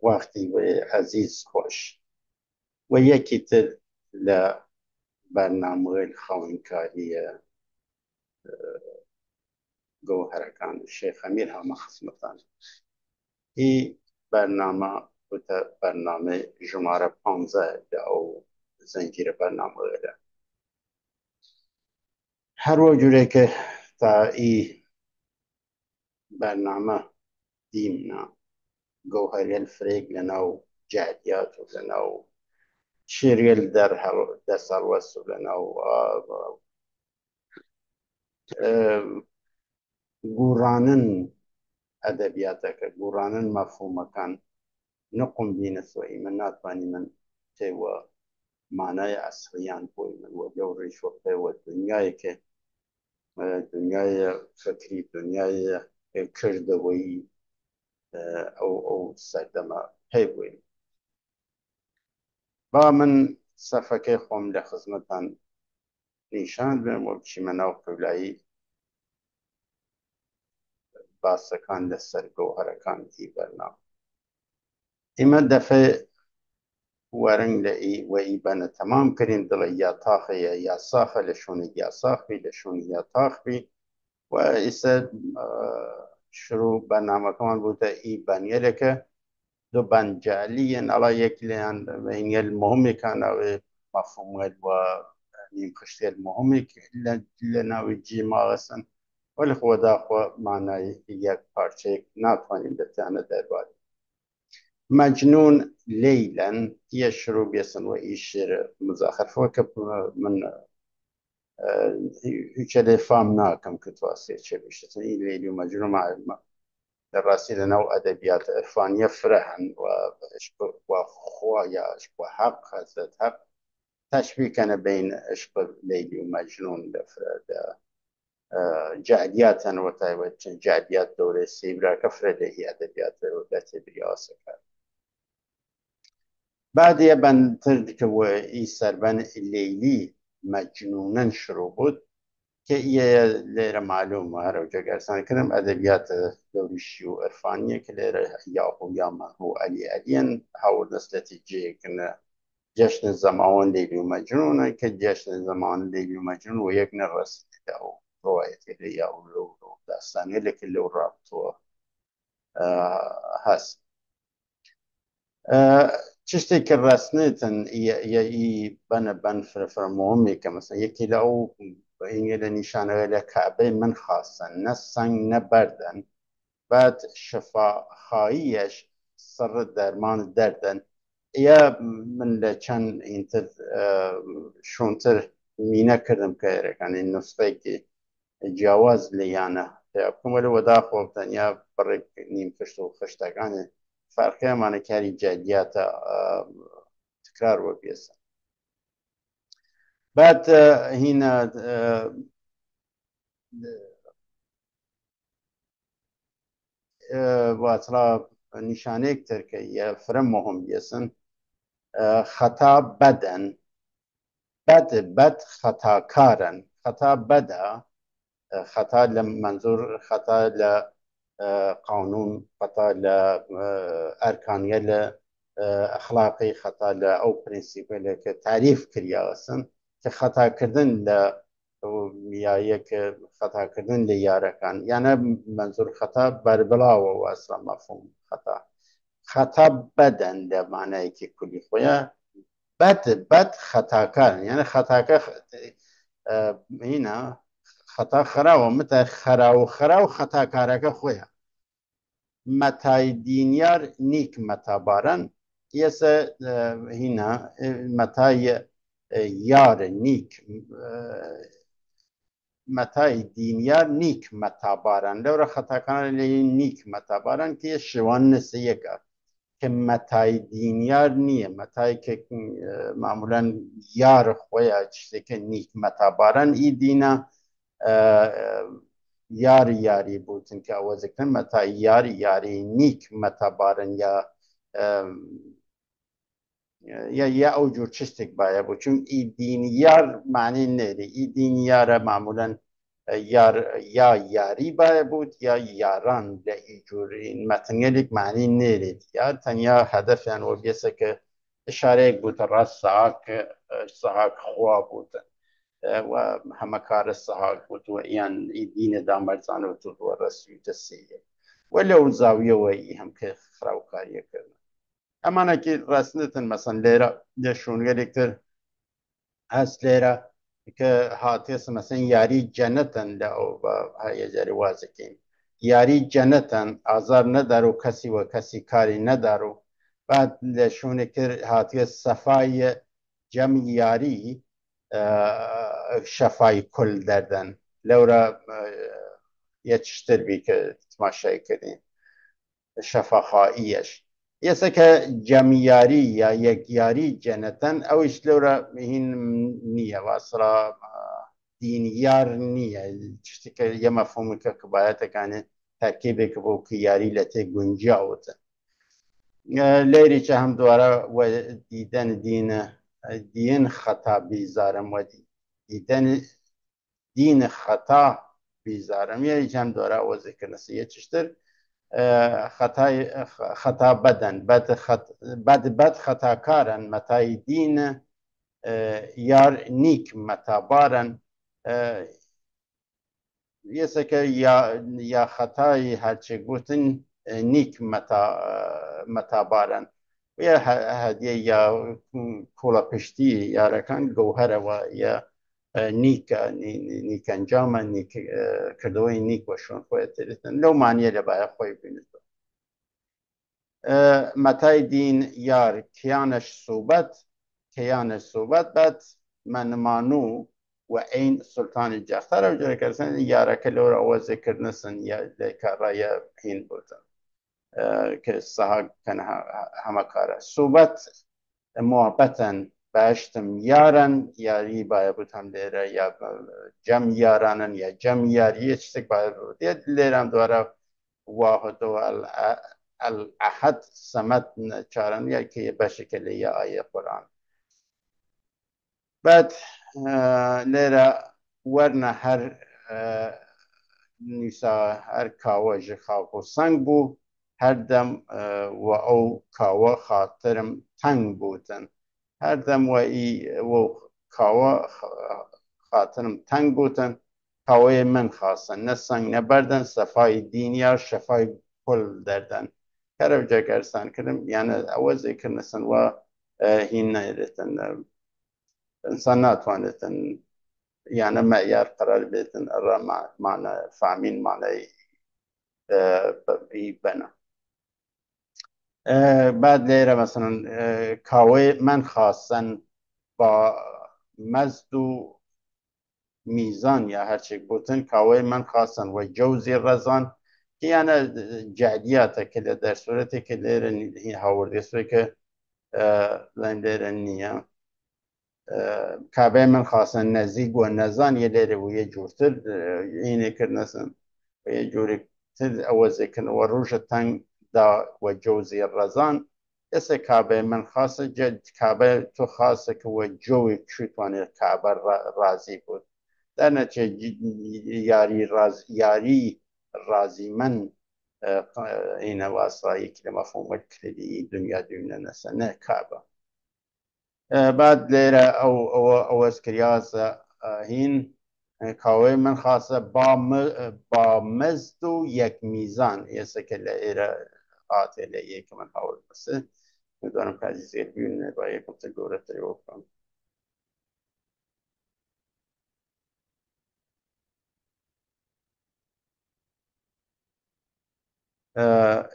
وقتی و عزیز خوش و یکی تر لبرنامه خواهنکاری گوهرکان شیخ امیر هم خدمتان. این برنامه بوده برنامه شماره 15 او زنجیره برنامه ده. هر وجوره که تا این برنامه دیمنا گوهری الفریق لناو جهدیات لناو شیریل در سالوس لناو گورانن ادبیاتك گورانن مفهوم كان نقم بين سوي من ناتواني من تيوا معنای اصلیان بوی من و جورش وقته و دنیای که دنیای فکری دنیای کردوی او سردما هی بوی با من صفحه خوم لخدمتان نیشان بیم و بچی مناو قبلایی باسکان لسر گوهرکان ای برنامه اما دفعه ورنگ لئی و ای بنا تمام کرین دل یا تاخی یا صاخه لشونی یا صاخی لشونی یا تاخی و ایسا شروع برنامه کمان بوده ای بانیه که دو بنجالی نلا یک لیان و این المهمی کان او مفهوم و نیم خشتی المهمی که لناوی جی ماغسن ولی خود خو معنی یک پارچه ناتوانیم بتانه در باری مجنون ليلا يشرب يسن ويشير مزاخر فوق من هيك فام ناكم كنت واسي شيء بيشتن ليلي ومجنون مع دراسي لنا وأدبيات عرفانية فرحا وخوايا وحق حسد حق تشبيه كان بين عشق ليلي ومجنون جعديات وتايوت جعديات دوري سيبرا كفرة هي أدبيات وداتي برياسة بعد یه بنتر که و ای سربن لیلی مجنونن شروع بود که یه لیر معلوم هر وجه گرسان کردم ادبیات دوریشی و عرفانیه که لیر یاهو یا محو علی حول نسلتی جه کنه جشن زمان لیلی و مجنونه که جشن زمان لیلی و مجنون و یک نرسل او روایتی لیا و لو داستانی لکه لو رابطو هست چشتی که رسنیتن ای بن فر مهمی که مثلا یکی لعو این نشانه لکعبه من خاصن نه سنگ نه بردن بعد شفاخاییش سر درمان دردن یا من لچن اینتر شونتر مینه کردم که یعنی نسخه که جواز لیانه تیابکم ولی ودا خوبتن یا برای نیم کشت و خشتگانه فرقه معنی کاری جدیات تکرار و بیسن بعد هنا واطلا نشانه اکتر که یه فرم مهم بیسن خطا بدن بد خطا کارن خطا بدا خطا لمنظور خطا قانون خطا لأركانية لأخلاقي خطا لأو برنسيبي که تعریف کریا هستن که خطا کردن یا یک خطا کردن لیارکان یعنی منظور خطا بربلا و اصلا مفهوم خطا بدن لمعنی که کلی خویا بد خطا کردن یعنی خطا که اینا خطا خراو متى خراو خطا کارکه خویا متای دینیار نیک متا بارن یسه هنا متای یار نیک متای دینیار نیک متا بارن لورا خطا کارن نیک متا بارن که شوان نسیگه که متای دینیار نیه متای که معمولا یار خویا چیزی که نیک متا بارن ای دینا یاری بودن که آواز کنن متا یاری نیک متا بارن یا او جور چستک باید بود چون ای دین یار معنی نده ای دین یار معمولا یا یاری باید بود یا یاران لئیجور این متنگلیک معنی نیرید یا تنیا هدف یعنی و بیسه که اشاره بود راست ساک خواه بود و همه کار ساک بود و یعنی دین دامرزان و تو و رسوی تسیه ولی اون زاویه و ای هم که خراوکاریه کردن اما که رسنتن مثلا لیره شونگلیکتر هست لیره که هاتیس مثلا یاری جنتن لعو های جاری وازکیم یاری جنتن آزار ندارو کسی و کسی کاری ندارو بعد لشونه که هاتیس صفای جمع یاری شفای کل دردن لورا یه چشتر بی که تماشای کردین شفاخاییش یسا که جمعیاری یا یکیاری جنتن اوش لورا هین نیه واصلا دینیار نیه چشتی که یه مفهومی که باید کنه ترکیبی که بو که یاری لته گنجاوته لیری چه هم دواره و دیدن دین خطا بیزارم و دیدن دین خطا بیزارم یه چه هم دواره و ذکر نسیه چشتر خطا بدن بد خطا کارن متای دین یار نیک متابارن یسه که یا خطای هرچه گوتن نیک متابارن و یا هدیه یا کولا پشتی یا رکن گوهره و یا نیک انجام نیک کردوی نیک و شون خواهد تریتن لو معنی لبایه خوی بینید متای دین یار کیانش صوبت بعد من مانو و این سلطان جعفر و جای کرسن یاره کلور او ذکر نسن یا کارای هین بودن که سها کن همه کاره صوبت محبتن باشتم یارن یاری باید بود هم لیره یا جمع یارانن یا جمع یاری چیزک باید بود یا لیرم دواره واحد و الاحد سمت چارن یا که بشکل یا آیه قرآن بعد لیره ورنه هر نیسا هر کاوه جخاف و سنگ بو هر دم و او کاوه خاطرم تنگ بودن هر دم و ای و کاوه خاطرم تنگ بودن کاوه من خواستن نه سنگ نبردن صفای دینیا شفای کل دردن کرو جا گرسان کردم یعنی او ذکر نسن و هین نیرتن انسان ناتوانتن یعنی معیار قرار بیتن را معنی فهمین معنی بنا بعد لیره مثلا کاوه من خواستن با مزد و میزان یا هرچی بودن کاوه من خواستن و جوزی رزان که یعنی جعلیات که در صورتی که لیره هاورده سوی که لیره نیه کعبه من خواستن نزیگ و نزان یه لیره و یه جورتر اینه کرنسن و یه جوری تر اوزه کن و روش تنگ دا و جوزی رزان اسه کعبه من خاصه جد کعبه تو خاصه که و جوی چوتوانه کعبه رازی بود در نتیجه یاری رازی من این واسطه یک مفهوم کلیدی دنیا نسه نه کعبه بعد لیره او اسکریاز هین کاوه من خاصه با مزد و یک میزان یه که لیره قاتله یک من حاول بسه میدونم که عزیزی بیونه با یک متگوره تریو کنم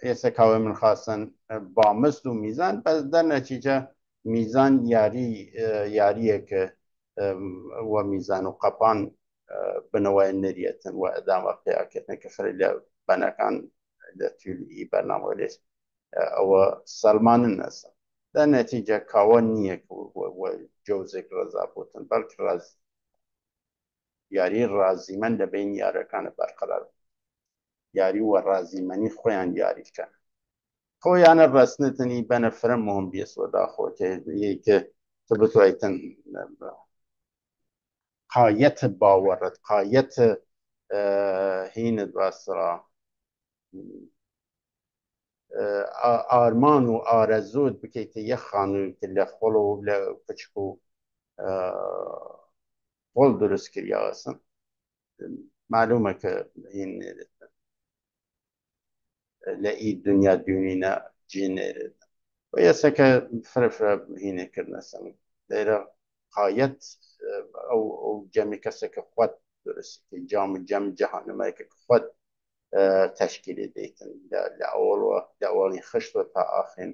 یه کاوه من خواستن با مزد و میزان پس در نتیجه میزان یاریه که و میزان و قپان بنوای نریتن و ادامه قیاکتن که خیلی بناکان لطولی برنامه لیست او سلمان الناس در نتیجه کاوه نیه و جوزک رضا بودن بلکه یاری رازیمن لبین یارکان برقرار یاری و رازیمنی خویان یاری کن خویان رسنتنی بنا فرم مهم بیس و دا خو که تبتو ایتن قایت باورت قایت هین باسرا آرمان و آرزود بکەیتە یەک خانووی لە خۆڵ و لە کچک و خۆڵ دروست کریاوەسن معلومە کە هین لە ئی دنیا دوێنینە جێنێرێت و یەسەکە فرەفرە هینێکردنەسن لێرە قایەت ئەو جەمی کەسێکە خوات درست جام و جەم جەهانمایکە خوات تشکیلی دیتن لە ئەوڵی خشتوە تا ئاخین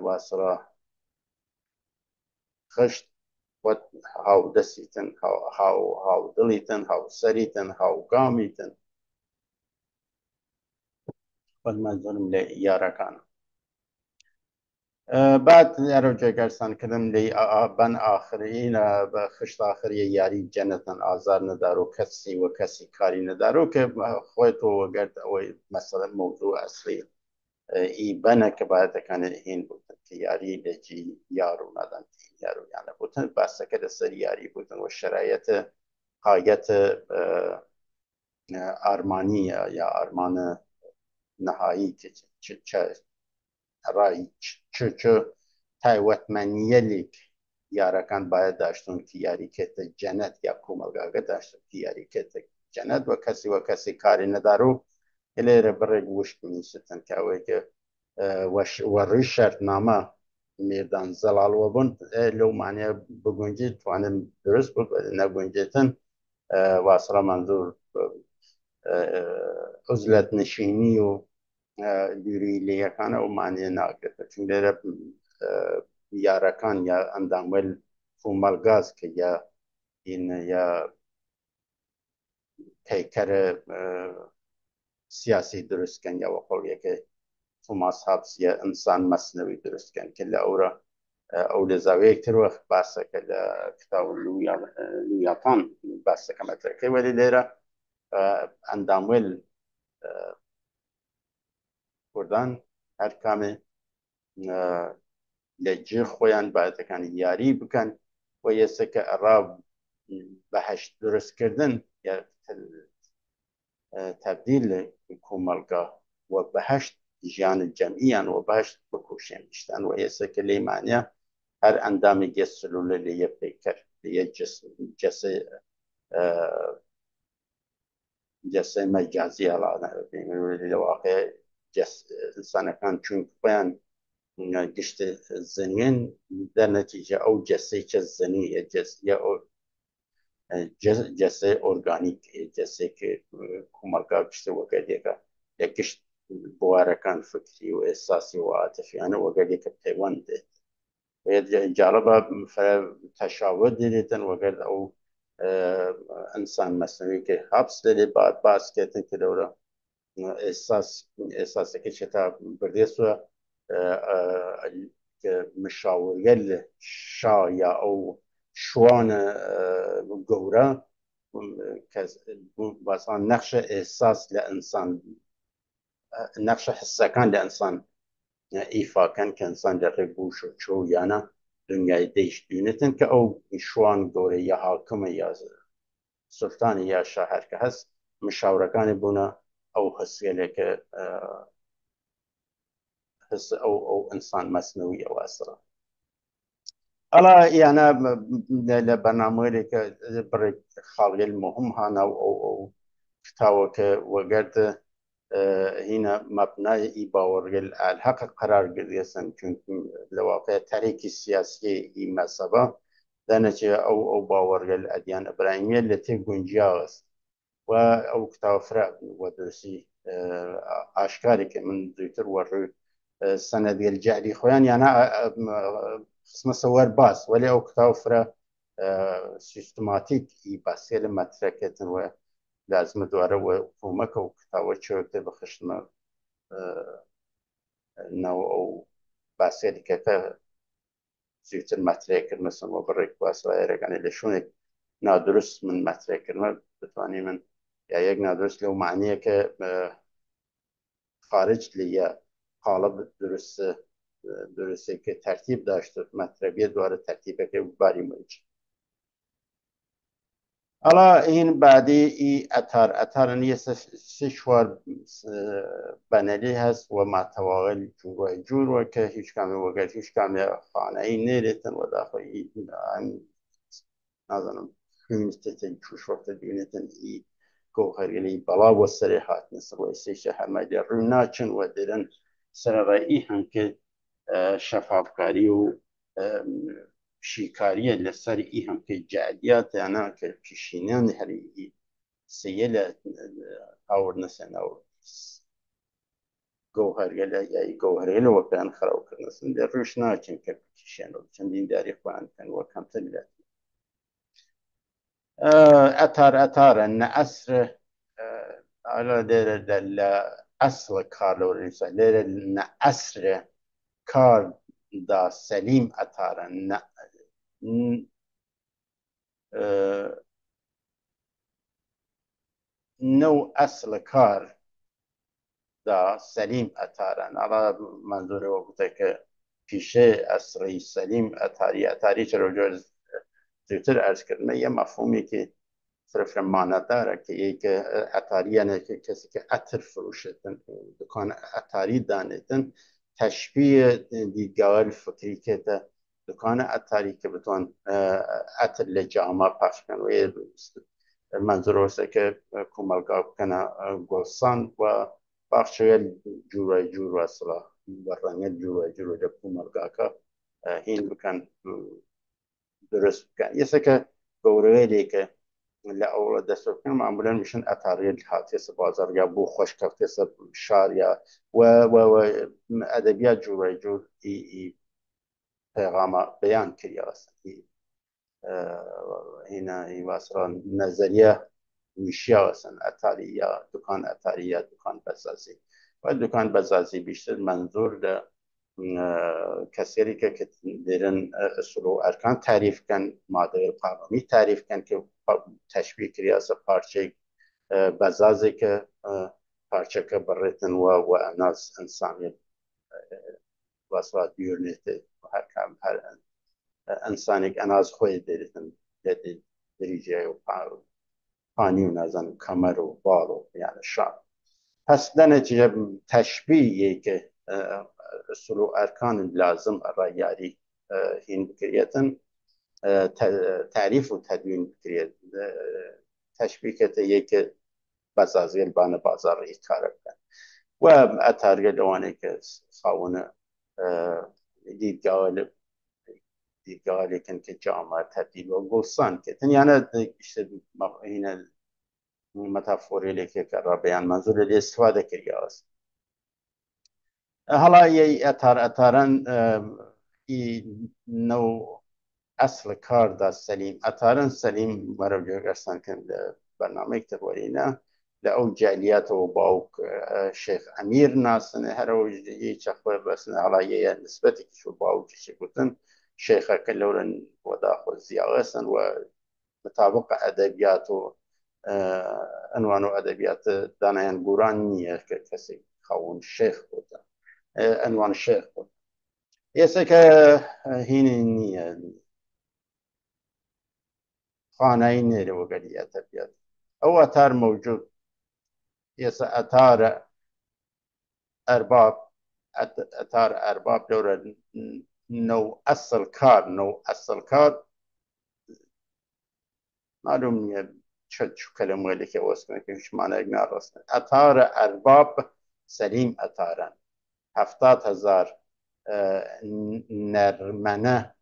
واسرا خشت وەت هاودەسیتن هاودڵیتن هاوسەریتن هاوگامیتن منزورم لە یارەکانە بعد ئەرۆجێگەرسانکردم لێ بەن ئاخرینە بە خشت ئاخریە یاری جەنەتەن ئازار نەدار و کەسی وە کەسی کاری نەدار و کە خۆیتەوە وەگەرد ئەوەی مەسەلەن مەوضوع ئەسلی ئی بەنە کە باەتەکانە هین بوتن کە یاری لەجی یار و نادان یار و یانە بوتن باسەکە لەسەر یاری بوتن و شرایەتە قایەتە ئارمانیە یا ئارمانە نهایی ڕای چ تایوەتمەنیەلێک یارەکان باید داشتون کە یاریکێتە جەنەت یا کۆمەلگاگە داشتن کە یاریکێتە جەنەت وە کەسی کاری نەدار و لێرە بڕێک وشک میستن کە ئەوەیکە وەڕی شەرتنامە مێدان زەڵالوە بوون لەو مانە بگونجێت توانن درست بوو نەگونجێتن واسڕە منزور عزلەت نشینی و دووری لەیەکانە ئەو مانێ ناگرێت چون لێرە یارەکان یا ئەنداموەل کۆمەلگاز کە یا پەیکەرە سیاسی دروستکەن یا وەقۆڵیەکە توماس هابس یا ئینسان مەسنەوی دروستکەن کە لە ئەورە ئەو لە زاوەیەکتر وەخت باسەکە لە کتاب لویاتان باسەکە مەترەکەی وەلی لێرە ئەنداموێل کوردان هەر کامێ لە جێ خۆیان باەتەکانی یاری بکەن و یەسەکە ئەڕا بەهەشت دروستکردن یا تبدیل کۆمەلگا و بەهەشت ژیانی جەمعیان و بەهەشت بکوشێن شتان و ئێسەکە لەیمانە هەر ئەندامی گێ سلولە لە یە پەیکەر لە جەسە مەجازی هەڵانە لە واقع ئینسانەکان چون خۆیان گشتە زەنوێن دەرنەتیجە ئەو جەسەیکە زەنویە جەسە ئۆرگانیک جەسێکە کۆمەلگا گشتە وەگەردێکە لە گشت بوارەکان فکری و ئێساسی و عاتفیانە وەگەردێکە پەیوەند دێت جالبە تەشاوت دێتن وەگەرد ئەو ئینسان مەسنەوی کە هابس لێ باسکێتن کە لەورە ئێساسەکە چێتا بردێسوە مشاورگە لە شا یا ئەو شوانە گەورە باسان نەخشە ئێساس لە ئینسان نەخشە حسەکان لە ئینسان ئیفاکەن کە ئینسان لە ڕێک بوو چۆ یانە دنیای دەیشتوونێتن کە ئەو شوان گەورە یا حاکمە یا سلتانی یا شاهەر کە هەست مشاورەکانی بوونە ئەو هەسگەلێکە ئەو ئینسان مەسنەوی ئەواسرە ئەڵا یانە لە بەرنامەیەکە بڕێک خاڵێل مهم هانە ئەو کتاوەکە وەگەرد هینە مەبنای ئی باوەڕگەل ئالحەق قرار گرێسن چونکە لە واقع تاریکی سیاسی ئی مەسەبە دەنەچێ ئەو باوەڕگەل ئەدیان ئەبراهیمیە لە تێ گونجیاوەست و ئەو کتاوە فرا وە درسی ئاشکاری کە من دووتر وەڕووی سەنەدگەل جەعلی خۆیان یانە قسمە وەرباس وەلی ئەو کتاو فرا سیستماتیک ئی باسێ لە مەترەکەتن وە لازمە دوارە وە کۆمەکە و کتاوە چۆکتە بەخشتمە ناو ئەو باسێریکەکە زیاتر مەترێکردن و بڕێک باسوایەرەکانی لە شوێنێک نادروست من مەترێکردمە بتوانێ من یا یەک نادروست لەو معنیە کە خارج لە قالب درستێکە تەرتیب داشت مەترەبیە دوارە تەرتیبەکە باری مەریچ حالا این بعدی ای اتر نیه سه شوار بنلی هست و متواقع جور و که هیچ کمی وگر هیچ کمی خانه ای نیریتن و داخل نازنم فیلمستیتن چوش وقت دیونیتن ای گوهرگلی بلا و سری هات نصر و سیشه همه در روی ناچن و دیرن سر رای هم که شفافکاری و شیکاریه لسر ای هم که جعلیات انا که پیشینیان هری سیل اور نسن او گوهرگله یا گوهرگله و پیان خراب کردن در روش ناچن که پیشین رو چندین داری خوان کن و کم تلیت اتار ان اصر على دير اصل كارلو الانسان دير ان اصر كار دا سليم اتارا نو اصل كار دا سليم اتارا على منظور وقتك پیشه اصری سلیم اتاری چرا جز زودتر ارز کردن یه مفهومی که صرف مانا داره که یک اتاری یعنی کسی که عطر فروشتن دکان اتاری دانیدن تشبیه دیدگاه فکری که دکان اتاری که بتون عطر لجامه پخش کن و منظور هست که کمالگاه کنه گلسان و پخش جور و اصلا و رنگ جور و کمالگاه که این بکن درست بکن یه که گوره که لأول دستور معمولا میشن اتاری حاتیس بازار یا بو خوش کفتیس شار یا و ادبیات جور ای پیغام بیان کری است هنا ای واسران نظریه میشیا هستن اتاری یا دکان اتاری یا دکان بزازی و دکان بزازی بیشتر منظور ده کسری که دیرن اصول و ارکان تعریف کن ماده قانونی تعریف کن که تشبیه کری از پارچه بزازی که پارچه که برتن و اناز انسانی واسه دیورنیت هر انسانی که اناز خوی دیرتن دریجه و پانی و نازن کمر و بال و یعنی شام پس در نتیجه تشبیهی که اصول و ارکان لازم را یاری هین بکریتن تعریف و تدوین بکریت تشبیه که یک بازازی البان بازار ای کار کن و اتارگه دوانه که خواهونه دیدگاه لیکن که جامعه تبدیل و گلسان که یعنی این متافوری که را بیان منظور لی استفاده کریه است حالا یه اتارن ای نو اصل کار دا سلیم اتارن سلیم مرو جرگستان کن برنامه اکتبارینه لأو جاليات وباوك شيخ أمير ناسن هرو يشخوي بس على نسبتك شو باوك شيكوتن شيخ كلورن وداخل زياغسن ومطابق أدبياته عنوان أدبيات دانيان قرانية كسي خون الشيخ بوتا عنوان الشيخ بوتا يسك هيني خانين لوغري أدبيات أو أثار موجود يس أثار أرباب دورة نو أصل كار معلوم شو كلمة اللي كي واسمه كيش معنى إجنار رسمه أثار أرباب سليم أثارا 70,000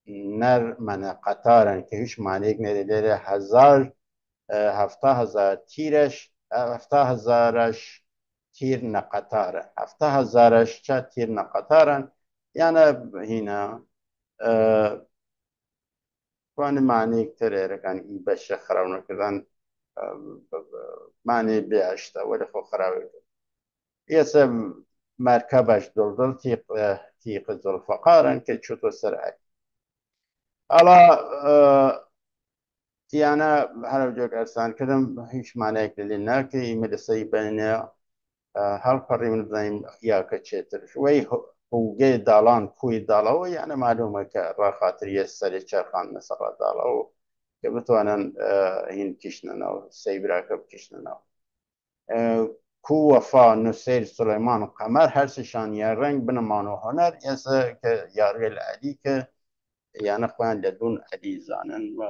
نرمنه قطارا که هیچ معنی نداره 70,000 تیرش 70,000ش تیر نقطاره 70,000ش چه تیر نقطارن یعنی هنا وان معنی کتره رکن ای بشه خراب نکردن معنی بیاشته ولی خو خراب یه مرکبش دلدل تیق زلفقارن که چطور سرعی حالا یعنی هر وجه ارسان کردم هیچ معنی کلی نه که این مدرسه بین هر قری من بزنیم یا که چطورش وی هوگه دالان کوی دالاو یعنی معلومه که را خاطری سری چرخان مثلا دالاو کە بتوانن هین کشتنەوە سەیبراکە بکشتنەوە کو وەفا نوسێر سولەیمان و قەمەر هەرسیشان یارڕەنگ بنەمانەوە هۆنەر ئێستا کە یاڕێ لە عەلی کە یانە خۆیان لەدوون عەلی زانن و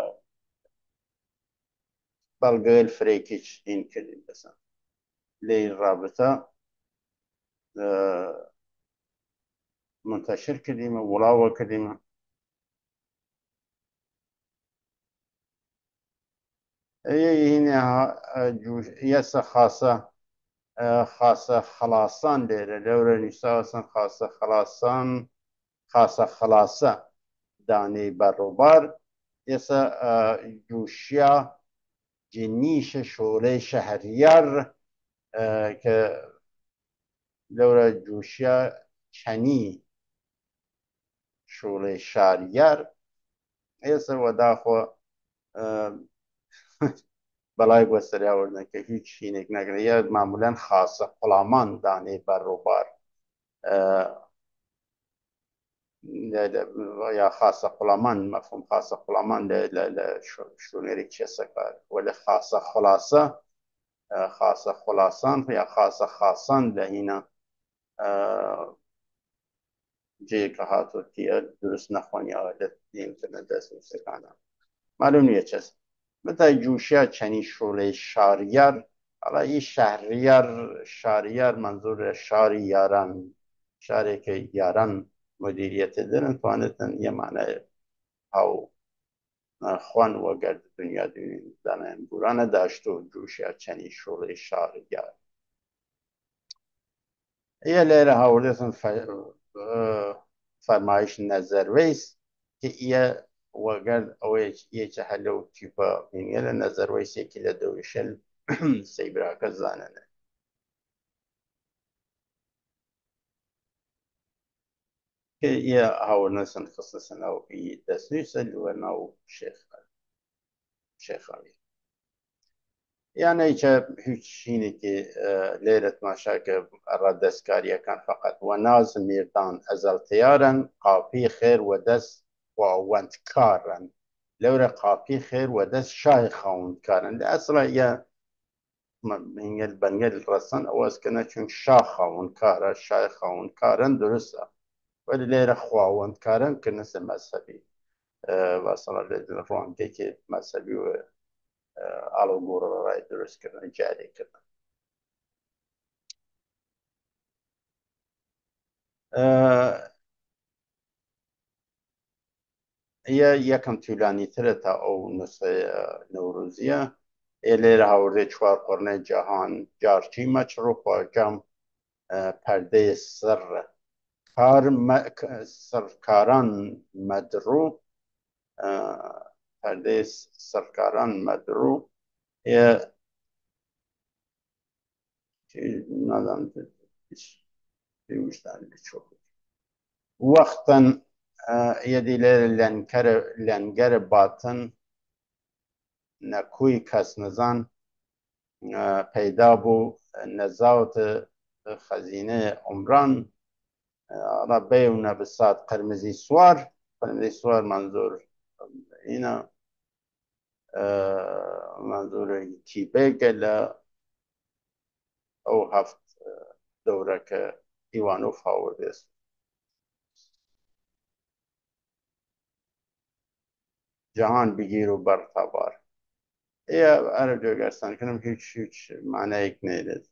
بەڵگەل فرێکیچ هین کردین بەسن لێ رابطە منتشر کردیمە وڵاوە کردیمە یەسە خاصە خلاصان لێرە لەورە نیساوسن خاصە خلاصە دانەی بەڕووبار ئێستا جوشیا جنیشە شۆرەی شەهریار کە لەورە جوشیا چەنی شۆڵەی شاریار ئێستا وەداخۆ بەڵای بۆ سەریاوردن کە هیچ شینێک نەگرێت یا معمولەن خاصە قوڵامان دانەی بەڕووبار یا خاصە قوڵامان مەفهوم خاصە قوڵامان لە شوێنێکی چێسەکار وە لە خاصە خلاصە خاصە خلاصان یا خاصە خاصان لە هینە جێکە هاتووەتیە دروست نەخۆنیەوە لە ئینتەرنێت دەستنووسەکانە معلوم نییە چەست بەتای جوشیا چەنی شۆڵەی شاریار ئەڵا ئی شاریار منزور شاری یاران شارێکە یاران مدیریەتە دەرن توانێتن یە مانایە هاو خوان وەگەر دنیا دانایان بورانە داشتۆ جوشیا چەنی شۆڵەی شاریار یە لێرە هاوردێتن فەرمایش نەزەروەیس کە ئیە وەگەر ئەوەیە یەکە هەلە و تیپە بینیە لە نەزەروەیسێکی لە دەوریشەل سەیبراکە زانەنە کە ئیە هاوردنەسن خستەسەنەوە ئی دەستنووسە لوە ناو شێخاوی یانە هیچە هیچ شینێکی لێرە تماشاکە ڕەدەستکاریەکان فقط وەناز میردان ئەزەڵتیارن قاپی خێر وەدەست خواوەندکارن لەورە قاپی خێر وەدەست شای خاوەندکارن لە ئەسڵە یە بەنگەل ڕەسەن ئەوەسکەنە چون شا خاوەندکارە شای خاوەندکارن درستە وەلی لێرە خواوەندکارن کردنەسە مەذهبی بەسەڵە لە ڕوانگەیەکی مەذهبی و ئاڵۆگۆڕڕای دروستکردن جارێکردن یەکەم توولانیترە تا ئەو نوسخەی نەورۆزیە لێرە هاوردەی چوار قڕنەی جەهان جارچی مەچڕ و خواجام پەردەی سڕکاران مەدڕوو پەردەی سڕکاران مەدڕوو نازانم پێویستان بچۆ وەختەن یەدی لێرە لەنگەرە باتن نەکووی کەس نەزان پەیدا بوو نەزاوتە خەزینەیە عومران ڕەبێ و نەبسات قەرمزی سوار منزور اینە منزورێکی تیبێکە لە ئەو هەفت دەورەکە ئیوانۆف هاوردێست جەهان بگیر و بەرتەبار ئێ ئەرە جێگەرسانکردم هیچ مانایەک نێرێت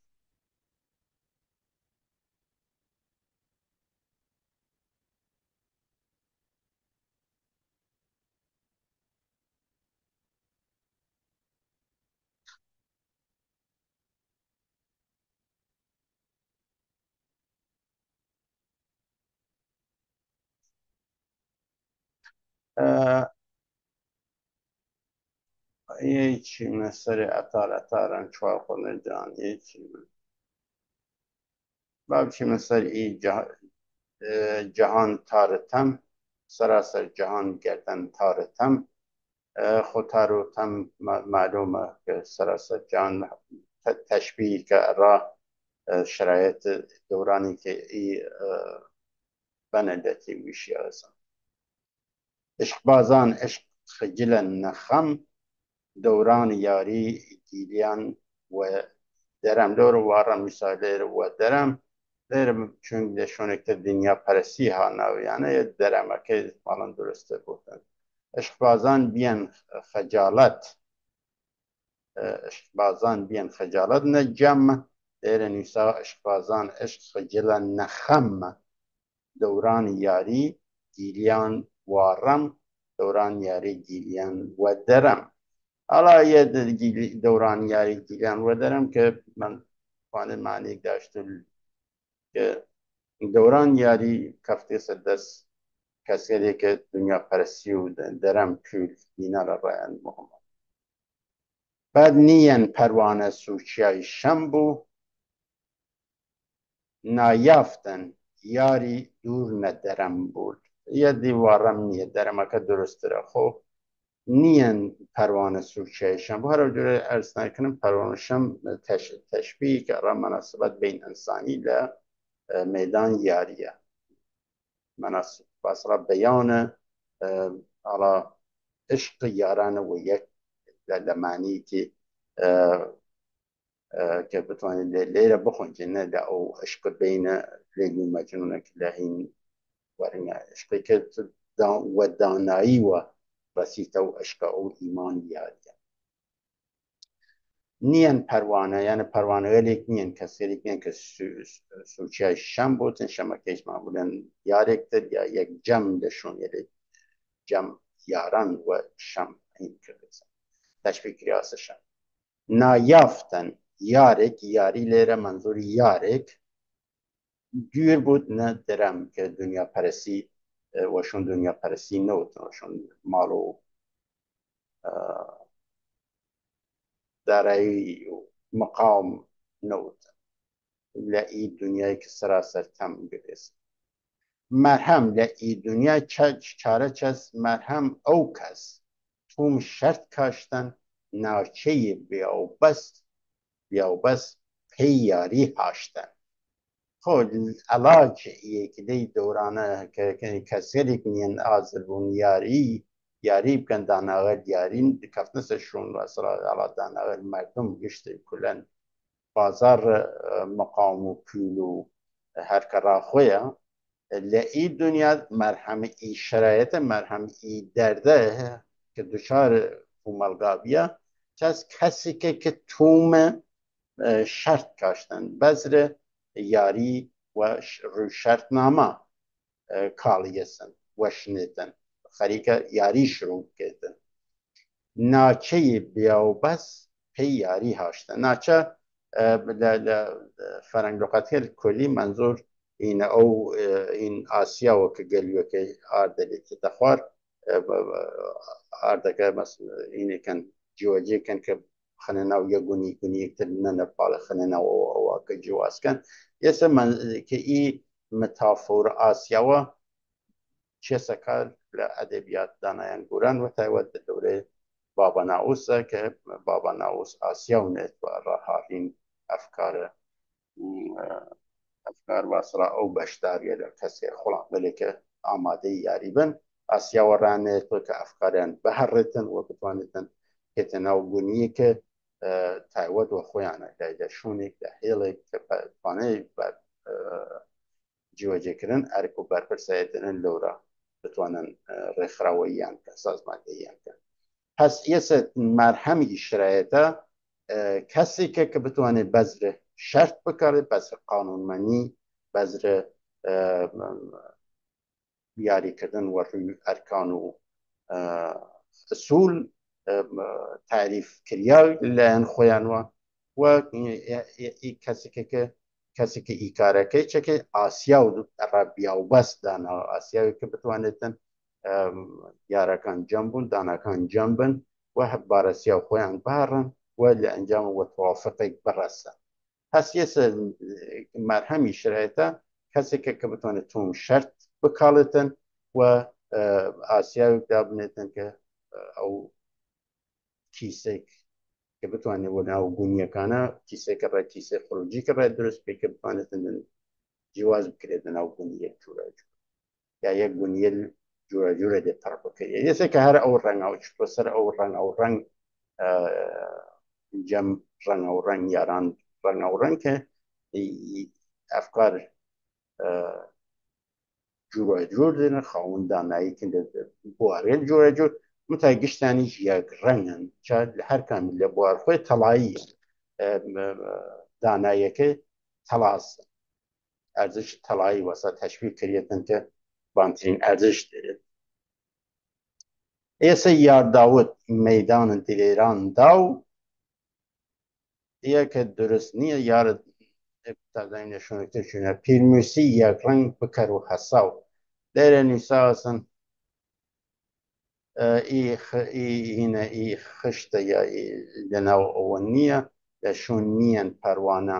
هیچی مەسەری ئەتاران چوار قڕنەی جەهان هیچی با بچینە سەر ئی جەهان تارتەم سەراسەر جەهان گەردەن تارتەم خۆ تارۆتەم معلومە کە سەراسەر جەهان تەشبیه کە ئەڕا شرایط دورانی کە ئی بەنەدەتی ویشی ئەسان عشقبازان عشق خجل نخم دوران یاری گیلیان و درم دور وارم مثال و درم درم چون دشونه که دنیا پرسی ها نویانه درم که مالن درسته بودن اشقبازان بیان خجالت اشقبازان بیان خجالت نجم در نیسا اشقبازان عشق خجل نخم دوران یاری گیلیان وارم دوران یاری گیلیان و درم حالا یه دوران یاری گیلیان و درم که من فانه معنی داشت که دوران یاری کفتی سدس کسی که دنیا پرسی و درم کل دینا را رایان مهم بعد نیین پروانه سوچیای شنبو نایافتن یاری دور ندرم بود یه دیوارم نیه درم که درست را خب نیان پروانه سوچیای شنبو هر جوره ارز نکنم پروانه شم تشبیه که را مناسبت بین انسانی لمیدان یاریه مناسب بسرا بیان على عشق یارانه و یک لمعنی که بتوانید لیره بخون جنه ده او عشق بین لیلی مجنونه که لحین ورنه عشقی که و دانایی و بسیطه و عشق او ایمان یاریه نیان پروانه یعنی پروانه غلیک نیان کسی نیان که سوچه شم بودن شمکش معمولا یارکتر یا یک جمع دشون یعنی جمع یاران و شم این که بزن تشبیه کریاسشم نایافتن یارک یاری لیره منظور یارک گیر بود نه درم که دنیا پرسی وشون دنیا پرسی نوت وشون مالو دارایی و مقام نوت لئی دنیای که سراسر تم گرست مرهم لئی دنیا چاره چست مرهم او کس توم شرط کاشتن ناچه بیاوبست پی یاری هاشتن خود علاج که دی دورانه که کسی که نین آزر بون یاری بکن داناغل یارین کفتنسشون و اصلا علا داناغل مردم گشته کلن بازار مقام و پول و هر کرا خویا لئی دنیا مرهم ای شرایط مرهم ای درده که دچار فومالگابیه چه کسی که توم شرط کاشتن بذر یاری و رو شرط نامه کالیسن وشنیدن خریکه یاری شروع کردن ناچه بیاو بس پی یاری هاشتن ناچه فرنگ لغتی کلی منظور این آسیا و که گلیو که آردلی تخوار آرده که مثلا اینه کن جواجه کن که خننا و یا گونی اکتر ننپال خننا و که جواز کن یسه من که این متافور آسیا و چه سکر لأدبیات دانایان گورن و تایود دوره بابا ناوس که بابا ناوس آسیا و نیت و راهارین افکار واسرا او بشداریه در کسی خلان ولی که آماده یاری بن آسیا و رانه تو که افکاران بهرتن و بتوانیتن که تناوگونی که تایود و خویانه در شونیک در هیلک که بتوانه جوجه کرن ارکو برپر سایدن لورا بتوانن رخراویان که سازماندهیان که پس یه مرهمی شرایطه کسی که بتوانه بذر شرط بکاره بذر قانونمنی بذر یاری کردن و روی ارکان و اصول تعریف کریا لین خویان و کسی که ای کاره که چه که آسیا و ربیا و بس دانا آسیاوی که بتوانیتن یارکان جنبون داناکان جنبن و بارسیا خویان بارن و لانجام و توافق برسن پس یه مرهمی شرایطه کسی که بتونه توم شرط بکالتن و آسیاوی دابنیتن که او کیسه که بتونه و او گونیه کانه کیسه که رای کیسه خروجی که رای درست بی که بتونه جواز بکردن او گونیه چورا یا یک گونیه جورە دێ پڕ بکەیە یەسێکە هەر ئەو ڕەنگە و چوە سەر ئەو ڕەنگە و ڕەنگ جەم ڕەنگە و ڕەنگ یاران ڕەنگە و ڕەنگ کە ئەفکار جورە جۆر دێنە خاوەن داناییکن بوارێت جورە جۆر متای گشتانی یەک ڕەنگن هەر کام لە بوار خۆی تەڵایی داناییەکەی تەڵاس ئەرزش تەڵایی وەسا تەشویق کردێتن کە بانترین ئەرزش دێت ئێستا یارداوت مەدانن دلێران داو یەکە درست نییە یارت تازای نشونەکە چونە پیرموسی یەک ڕەنگ بکەر و هەساو لێرە نووساسن هینە ئی خشتە یا لەناو ئەوە نییە لە شوون نیەن پەروانە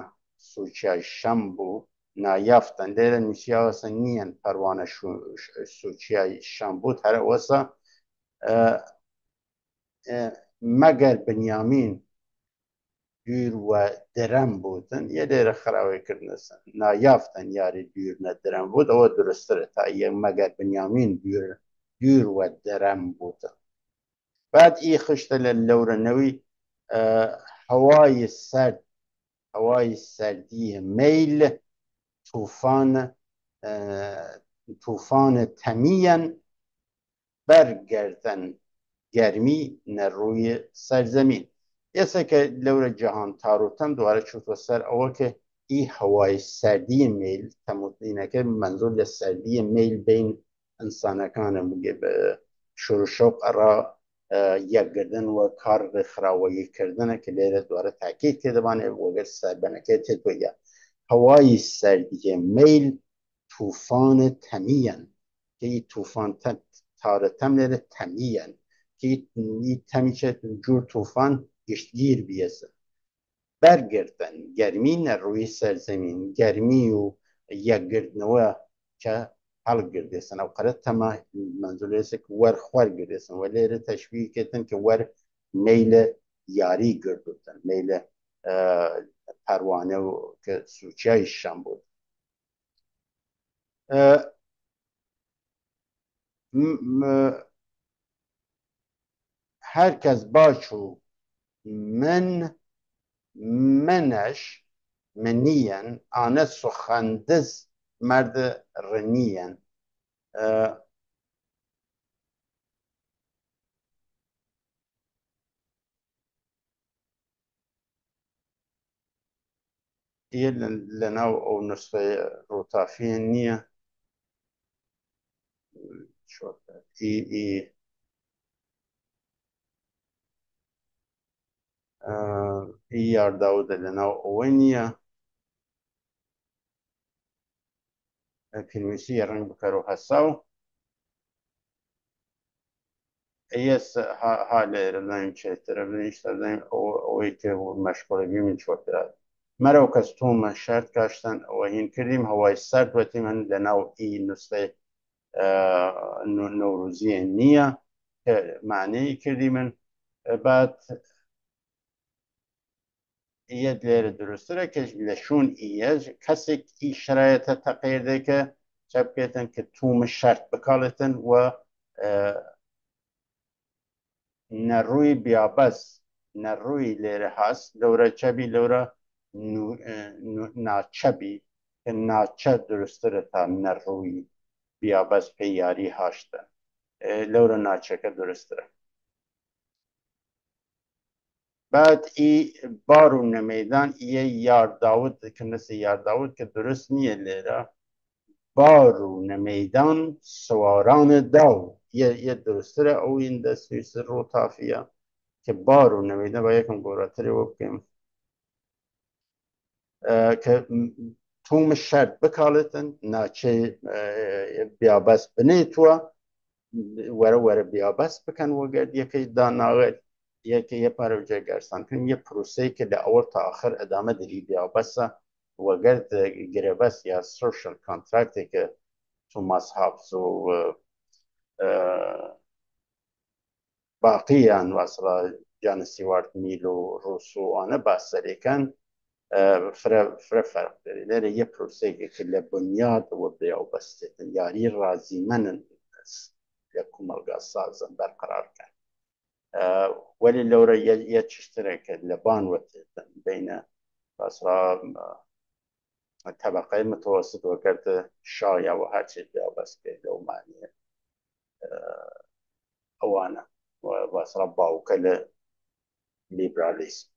سوچای شەم بوو نایافتن لێرە نووسیاوەسە نیەن پەروانە سوچای شەم بوو هەرە وەسە مەگەر بنیامین دوور وە درەم بووتن یە لێرە خراوەیکردنەسن نایافتن یاری دوورنە درەم بوو ئەوە درسترە تا یە مەگەر بنیامین دوور وە درەم بووتن بعد ئی خشتە لە لەورەنەوەی هەوای سەردی میل توفان تەمیەن بەرگەردەن گەرمی نەڕووی سەرزەمین ئێستا لەورە جەهان تاروتەم دوارە چوتوە سەر ئەوە کە ئی هەوای سەردی میل تەموتینەکە منزوور لە سەردی میل بین ئینسانەکانە شۆڕشۆق ئەڕا یەکگردن وە کار خراوەییکردنە کە لێرە دوارە تاکید کێ دەبانێت وەگەر سەربەنەکە تێتۆیە هەوای سەردی میل توفان تەمیەن کە ئی توفان تارەتەم لێرە تەمیەن کە ئی تەمیچێت جوور توفان گشتگیر بیەسە بەرگردن گەرمی نەڕووی سەرزەمین گەرمی و یەکگرتنەوە کە هەڵگردێسن ئەو قەرە تەمە منزولێسێک وەرخوەر گردێسن وە لێرە تەشویقێتن کە وەر میلە یاری گردوتن میلە پەروانە و کە سوچای شەم بوو هەر کەس باش و منەش منیەن ئانە سوخەندز مەردە ڕنیەن لەناو ئەو نسخەی ڕووتافیە نییە یارداودە لەناو ئەوە نییە پیرمیسی ڕنگ بکەر و هەساو ها لێرە دایم چێترە بنیشتە دایم ئەوەی کە مەشغوڵەبی من چۆترا مەرەو کەس تۆمە شەرت کاشتن ئەوە هین کردیم هەوای سەرد وەتی من لەناو ئی نوسخەی نەوروزیە نییە کە معنەی کردی من بعد ئیەت لێرە دروسترە کە لە شوون ئیەژ کەسێک ئی شرایەتە تەقیردێکە چە بکێتن کە تومە شەرت بکاڵێتن و نەڕووی بیابەس نەڕووی لێرە هەست لەورە چەبی لەورە ناچەبی کە ناچە درسترە تا نەڕووی بیابەس پێی یاری هاشتە لەورە ناچەکە درسترە بعد ئی بار و نەمەیدان ئیە یارداوت کردنەسە یارداوت کە درست نییە لێرە بار و نەمەیدان سوارانە داو یە درسترە ئەو ئیندە سویسر ڕووتافیە کە بار و نەمەیدان با یەکم گۆراترەوە بکەم کە تومە شەرت بکاڵێتن ناچێ بیابەس بنێتوە وەرە بیابەس بکەن وەگەر یەکەی داناوێت یەکە یە پارەوجە گەرسانکردن یە پرۆسەی کە لە ئەوە تا ئاخر ئەدامە دەری بیابەسە وەگەر گرێبەس یا سۆشەل کۆنتراکتێکە توماس هابس و باقییان واسڵا جانە سیوارد میل و ڕووسوانە باسەرێکان فرە فەرق دەرێ لێرە یە پرۆسەیەکە لە بنیادەوە بێوبەستێتن یاری ڕازیمەنن لكومەلگا سازن بەرقرار کەن وەلی لەورە یەک چشترێکە لە بانوەتێتن بینە بەسرا طبقه متوسط وەکەت شایەوە هەرچی پێ بەسکێ لەو مانیە ئەوانە بەسرا باوکە لە لیبرالیسم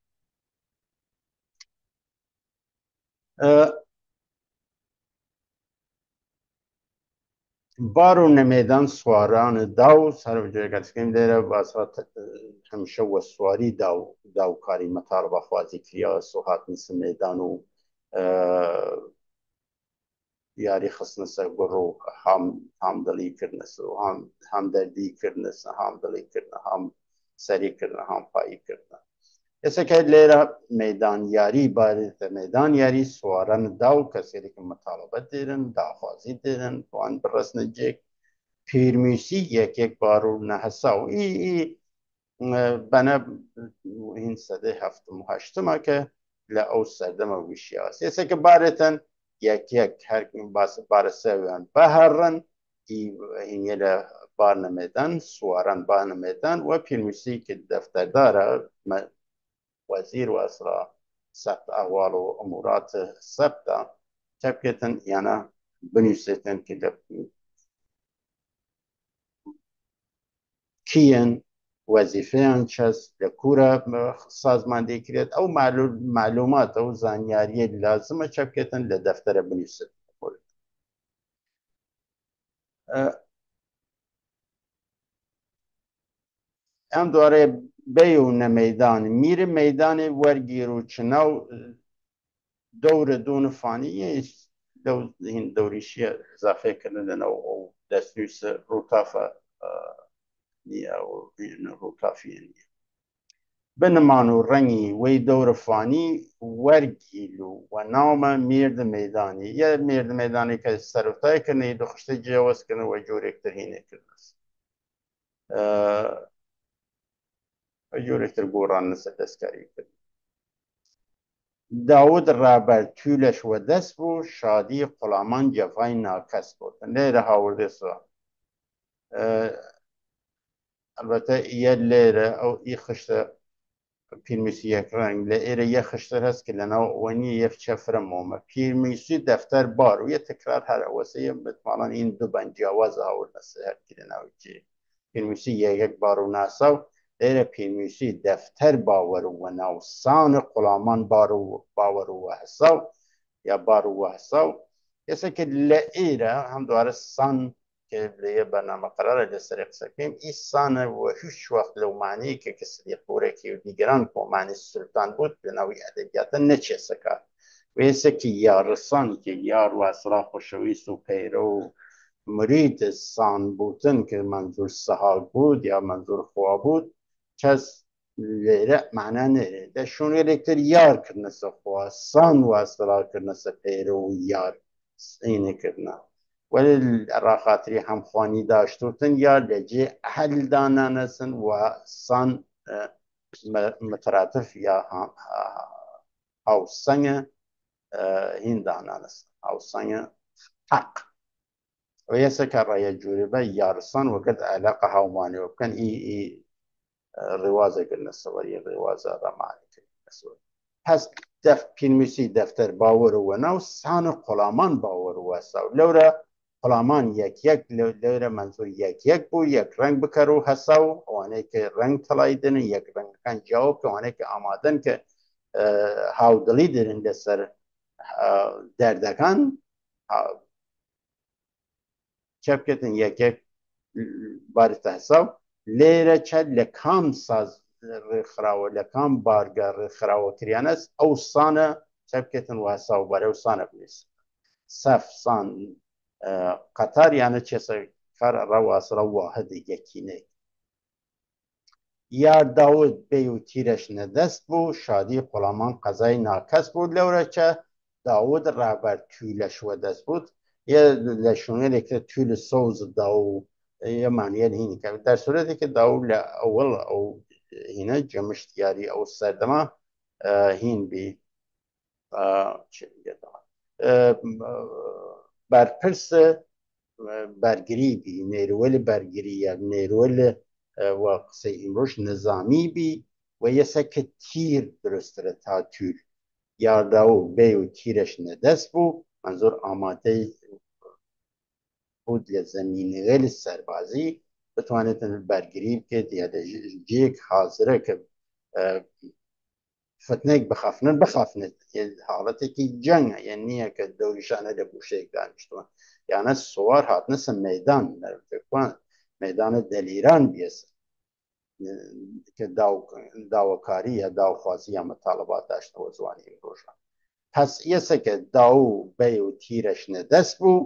بار و نەمێدان سواران داو سەرجێگەچکەین لێرە باسا هەمیشە وە سواری داوکاری مەتاڵ بەخوازی کریا سوهاتن سمێدان و یاری خستنە سەر گوڕ و هەمدڵیکردنە و هەمدەردیکردنە هەمدڵیکردنە هەم سەریکردنە هەم پاییکردنە یەسەکە لێرە مەدان یاری بارێتە مەدان یاری سواران داو کەسێکی مەتاڵبەت دێرن داخوازی دێرن توان بڕستنە جێک پیرمیسی یەکێک بار و نەهەسا و بەنە هین سەدەی هەفتم و هەشتمە کە لە ئەو سەردەمە ویشیاس یەسەکە بارێتەن یەکێک هەر بارە سەویان بەهەڕن هینیە لە بارنە مەدان سواران بارنە مەدان و پیرمیسی کە دەفتەردارە وزیر واسرا ثبت احوال و امورات ثبت تبکتن یعنی بنویسیتن که کیان وظیفه‌یان چست لکورا سازماندهی کرد او معلومات او زانیاری لازمه چبکتن لدفتر بنویسیتن ام دواره بیون میدان میره میدان ورگیر و چناو دور دون فانیه دوریشی اضافه کردن او دستویس روتافه او روتافیه نیه بنمانو رنگی وی دور فانی ورگیلو و نام میرد میدانی یه میرد میدانی که سرفتای کنه دخشته جواز کنه و جورکتر هینه کرده جورکتر گوران نسل دستکاری کرد داود رابر طولش و دست بو شادی غلامان جفای ناکس بود لیره هاورده سا البته یه لیره او ای خشته پیرمیسی یک رنگ لیره یه خشته هست که لناو اونی یه چفر مومه پیرمیسی دفتر بار و یه تکرار هر اوسه یه بتمالا این دو بنجاواز هاورده سا هر که لناوی چی پیرمیسی یک بارو ناساو لیره پیرمیسی دفتر باور و نوسان غلامان باور و حساو یا بارو و حساو یسه که لیره هم دواره سان که لیه برنامه قراره لسریق سکیم ای سان و هیچ وقت لو معنی که کسی خوره که دیگران که معنی سلطان بود به نوی ادبیات نچه سکا و یسه که یارسان که یار و اصلا خوشویست و پیرو مرید سان بودن که منظور سهال بود یا منظور خواه بود چس لیره معنی نره ده شون الکتر یار کرنه سه خواه سان و اصلا کرنه سه پیرو یار اینه کرنه ولی را خاطری همخوانی داشتوتن یا لجه اهل دانانسن و سان متراتف یا هاوسنگ هین دانانسن هاوسنگ حق و یسکر رای جوری یارسان وقت علاقه هاومانی وکن ای روازه کرنه سواری روازه رمانی کرنه سواری پس پیرمیسی دفتر باور و نو سان غلامان باور و ساو لورا غلامان یک لورا منظور یک بو یک رنگ بکرو حساو وانه که رنگ طلای دن یک رنگ کن جواب که وانه که آمادن که هاودلی درن لسر دردکان چپ کتن یک بارت حساو لیره چه لکام ساز رخراو لکام بارگا رخراو کریانس او سانه چپ کتن و حساو باره و سانه بلیس صف سان قطار یعنی چه کار رو اصلا واحد یکینه یار داود بیو تیرش ندست بو شادی غلامان قضای ناکس بود لوره چه داود رابر طولش و دست بود یه لشونه لیکه طول سوز داو یه معنی هینی که در صورتی که داو اول او هینه جمشت یاری او سردما هین بی چه میگه برپرس بەرگری بی نێروە لە بەرگریە نێروە لە قسەی ئیمڕۆژ نظامی بی و یەسەکە تیر درسترە تا تور یادا و بێ و تیرش نەدەست بوو منزۆر ئامادەی بود لە زەمینەوە لە سەربازی بتوانێتن بەرگری بکێت یا لە جێک حازرە کە فتنێک بخافنێت حاڵەتێکی جەنگە یان نییە کە دەوریشانە لە گوشەیەک دانیشتووە یانە سوار هاتنەسە مەدان مەدانە دەلیران بێسە کە داواکاری یا داوخوازی یا مەتاڵبات داشتەوە زوانی ڕۆژان پس ئێسەکە داو بێ و تیرەش نەدەست بوو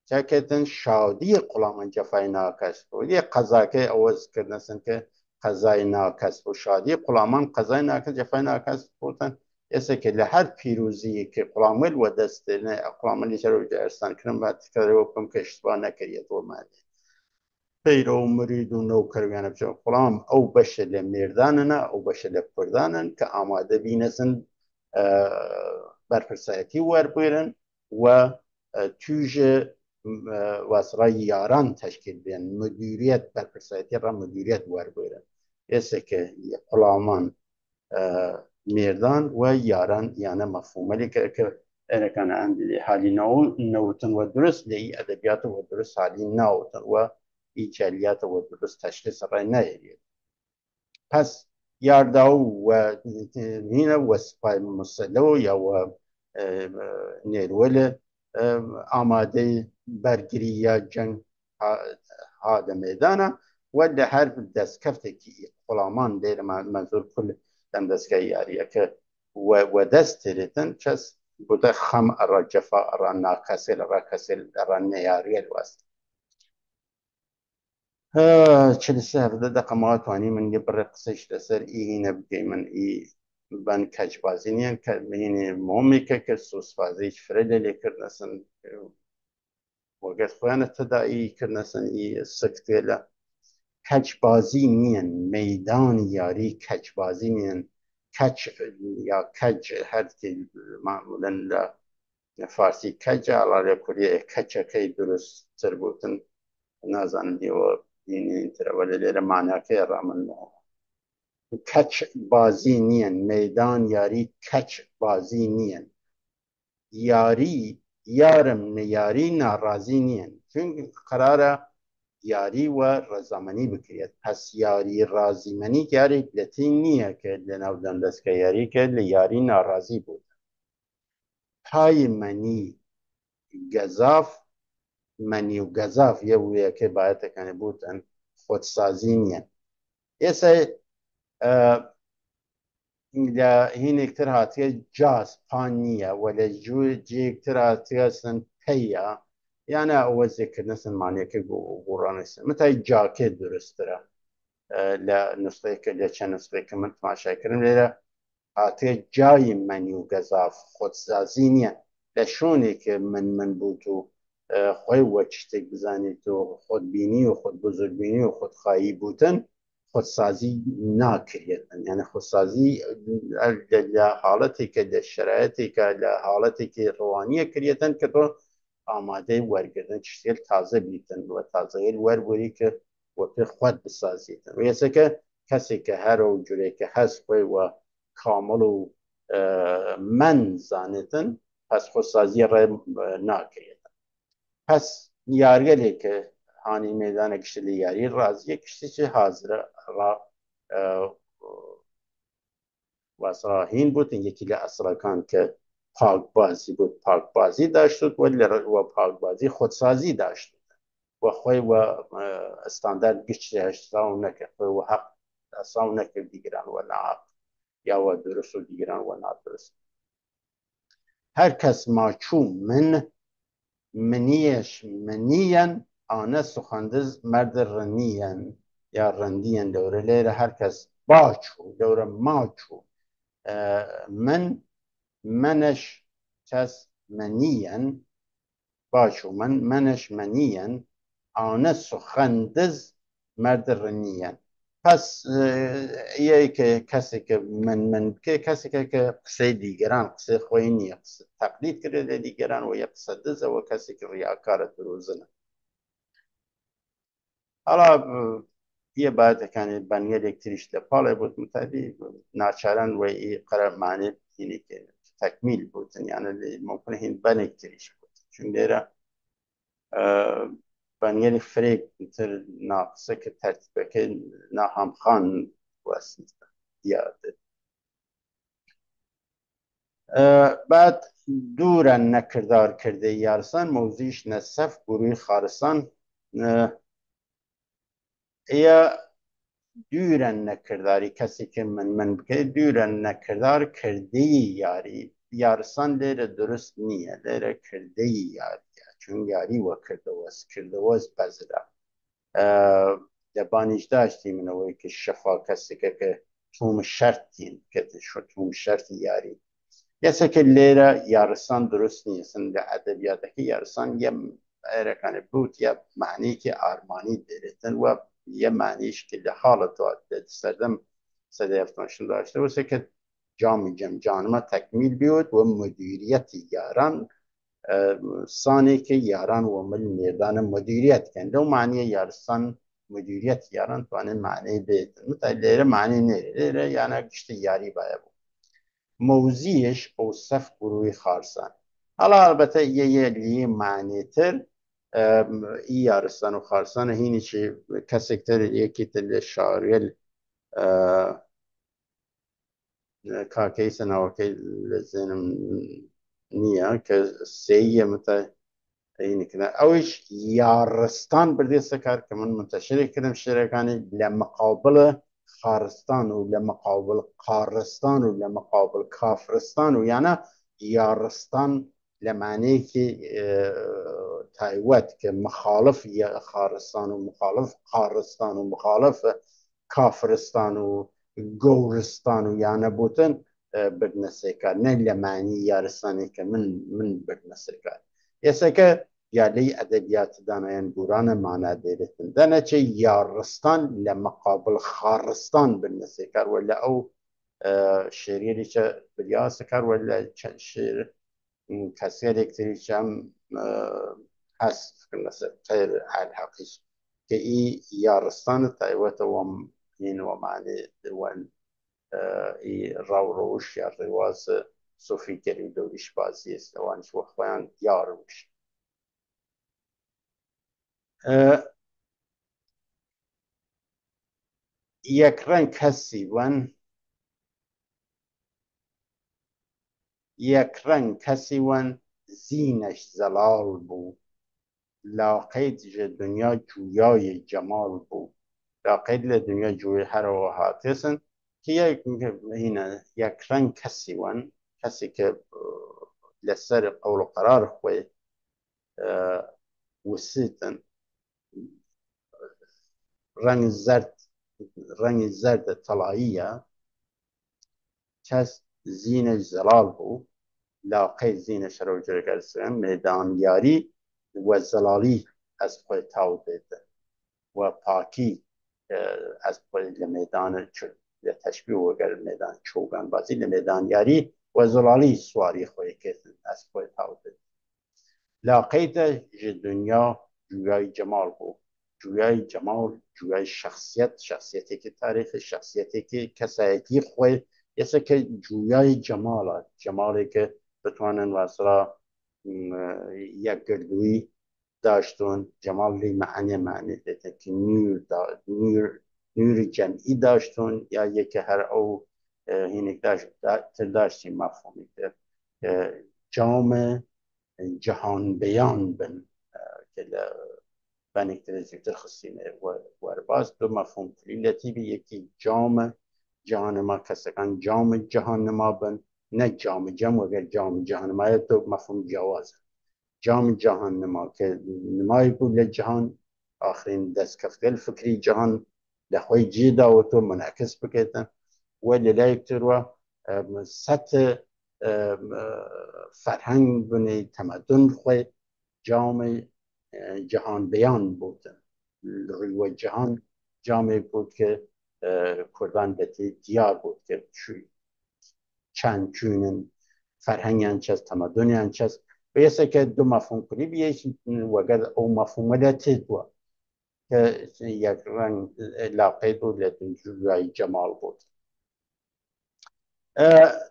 چاکەتن شادی قوڵامان جەفای ناکەس بوو لێ قەزاکەی ئەوەزکردنەسن کە قەزای ناکەس بوو شادی قوڵامان قەزای ناکەس جەفای ناکەس بوتن ئێسەکە لە هەر پیرۆزی کە قوڵامل وە دەستێنێ قوڵامەلی شەرۆجە ئەرسانکردن بە تکارەوە بکەم کە اشتباه نەکردێتەوە مادێ پەیرە و مرید و نەوکەرویانە بچێ قوڵام ئەو بەشە لە مێرداننە ئەو بەشە لە کوردانن کە ئامادە بینەسن بەرپرسایەتی وەربگرن و توژە واسڕای یاران تشکیل بێن مدیریت بەرپرسایەتی ڕە مدیریت وەربگرن ئێستا قوڵامان مێردان و یاران یانە مەفهومەلی کە ئەرەکانە ئەندی حالی نەوتن وە درست لە ئەدەبیاتەوە درست حالی ناوتن و ئیجالیاتەوە درست تشخیص ڕای نایەوێت پس یارداو و هینە وە سوپای مسەلەوە یاوە نێروە لە ئامادەی بەرگری یا جەنگ هادە مێدانە و لە هەر دەستکەفتێکی قوڵامان لێرە منزۆر کل لەم دەستگای یاریەکە وە دەست تێرێتن کەس بۆتە خەم ئەڕە جەفا ئەڕە ناکەسێ لە ڕاکەسێ ئەڕە نەیاریە واست چلسە هەفتە دەقەمەوە توانی من یە بڕێ قسەش لەسەر ئیهینە بگەی من ئی بەن کەچبازی نیەن کە بهینێ مۆمێکە کە سوسپازیش فرە لە لێکردنەسن وەگەت خۆیانە تەدائی کردنەسن ئی سکتێ لە کەچبازی نیەن مەیدان یاری کەچبازی نیەن کەچ یا کەج هەرکی معمولەن لە فارسی کەجە ئەڵا لە کوردیە کەچەکەی درستتر بوتن نازانم دیەوە بینێنترەوە لە لێرە ماناکەی ڕامنەوە کەچ بازی نیەن مەدان یاری کەچ بازی نیەن یاری یارم نەیاری ناڕازی نیەن چونکە قەرارە یاری وە ڕەزامەنی بکرێت پس یاری ڕازیمەنی یارێک لەتی نییە کە لە ناودەم دەستکە یاری کرد لە یاری ناڕازی بوو پای مەنی گەزاف مەنی و گەزاف یە وەیەکە باەتەکەنە بوتن خۆدسازی نییە ئێستا لە هینێکتر هاتیە جاز پان نییە و لە جێکتر هاتیەسن پەیە یانە ئەوە زێکردنە سنمانیەکە گۆڕانەسە متای جاکێ درسترە لە نوسڵەیەکە لە چەند نوسڵێکە من تماشاکردم لێرە هاتیە جای مەنی و گەزاف خۆدسازی نییە لە شوێنێکە من بووت و خۆی وە شتێک بزانیت و خۆدبینی و خۆت بزرگبینی و خۆدخایی بوتن خۆدسازی ناکرێتن یعنی خۆدسازی لە حاڵەتێکە لە شرایەتێکە لە حاڵەتێکی ڕوانیە کرێتن کە تۆ ئامادەی وەرگردن شتێک تازە بیتن وە تازەیل وەربووری کە وە پێ خۆت بسازیتن و ێسەکە کەسێکە هەرە و جورێکە هەست خۆی وە کامڵ و من زانێتن پس خۆدسازی ڕێ ناکرێتن پس یاریەلێکە هانی مێدانە گشت لە یاری ڕازیە کشتێکی حازرە واسڕاهین بوتن یەکی لە ئەسڵەکان کە پاکبازی بود پاکبازی داشتوت وە پاکبازی خۆدسازی داشتوت وە خۆی وە ئەستاندەر گشتی هەشتا و نەکرد خۆی وە حەق ئەسا و نەکرد دیگران وە ناحەق یاوە درست و دیگران وە نادرست هەر کەس ماچوو منیەش منیەن ئانە سوخەندز مەردە ڕەنیەن یا ڕەندیەن لەورە لێرە هەر کەس باچوو لەورە ماچوو منەش کەس منیەن باچوو منەش منیەن ئانە سوخەندز مەردە ڕەنیەن پس یەکە کەسێکە من بکە کەسێکە کە قسەی دیگەران قسەی خۆی نییە تەقلید کرێت لە دیگەران و یە قسە دزەوە کەسێکی ڕیاکارە درۆزنە حالا یه بعد کنی بنی الکتریش لپاله بود متعدی ناچارن و ای قرار معنی اینی که تکمیل بود یعنی ممکنه این بن الکتریش بود چون دیره بنیل فريق مثل ناقصة كترتيبه ناهم خان واسنة زيادة بعد دورا نكردار کرده یارسان موزیش نصف گروه خارسان یا دورا نکرداری کسی که من بکه دورا نکردار کرده یاری یارسان لیره درست نیه لیره کرده یاری چون یاری و کرده واس بزره دبانیش داشتیم منوی که شفا کسی که توم شرطین که توم شرط یاری یه که لیره یارسان درست نیستن در ادبیات که یارسان یه رکنه بود یه معنی که آرمانی دارتن و یه معنیش که در حال تو سردم سده افتانشون داشته باشه که جام جانما تکمیل بیود و مدیریت یاران سانی که یاران و مل میدان مدیریت کن دو معنی یارسان مدیریت یاران تو آن معنی بید لیره معنی نیره لیره یعنی کشت یاری باید بود موزیش اوصف گروه خارسان حالا البته یه لیه معنی تر ای یارستان و خارسان هینی چی کسی کتر یکی تل شاریل کاکیس نوکی لزنم نیه که سیه متا اینی کنه اوش یارستان بردی سکر که من منتشری کردم شرکانی لمقابل خارستان و لمقابل قارستان و لمقابل کافرستان و یعنی یارستان لمعنی که تایوت که مخالف خارستان و مخالف قارستان و مخالف کافرستان و گورستان و یعنی بودن بدنسیکر نه لمعنی یارستانی که من بدنسیکر یسه که یالی ادبیات دانایان گوران معنا دیرتن دانه چه یارستان لمقابل خارستان بالنسبه کر ولا او شریری چه بلیاس کر ولا شیر کسی الکتری چم هست مثلا غیر الحقیقی که ای یارستان تایوت و این و معنی دوان ای روش یا رواز صوفی گری دوریش بازی است وانش وخوان یاروش یک رنگ کسی ون یک رنگ کسی ون زینش زلال بود لاقید دنیا جویای جمال بود لاقید دنیا جوی هر و حاتسن که یک رنگ کسی ون کسی که لسر قول و قرار خوی وسیتن رنگ زرد طلاییه کس زینش زلال بود لاقی زینش رو جرگرسن میدان یاری و زلالی از خود تاو دیده و پاکی از خود لمیدان تشبیه وگر میدان چوگان بازی لمیدان یاری و زلالی سواری خود که از خود تاو دیده لاقیت دنیا جویای جمال بود جویای جمال جویای شخصیتی که تاریخ شخصیتی که کسایتی خود یه که جویای جمالی که بتوانن واسرا یک گردوی داشتون جمالی معنی دیده که نور جمعی داشتون یا یکی هر او هینک داشتیم مفهومی که جام جهان بیان بن که بنکتر زیتر خصینه و باز دو مفهوم کلیتی بی یکی جام جهان ما کسکن جام جهان ما بن نه جام اگر جام جهان ما تو مفهوم جواز جام جهان ما که نمای بود لجهان آخرین دست کفتل فکری جهان لخوی جیدا و تو منعکس بکیتن ولی لایکتر و سطح فرهنگ بنی تمدن خوی جام جهان بیان بود و جهان جامعه بود که کردان بهتی دیار بود که چند چونن فرهنگ انچست تمدن انچست و یه که دو مفهوم کنی بیش وگر او مفهوم ده تید بود که یک رنگ لاقید و لدنجوی جمال بود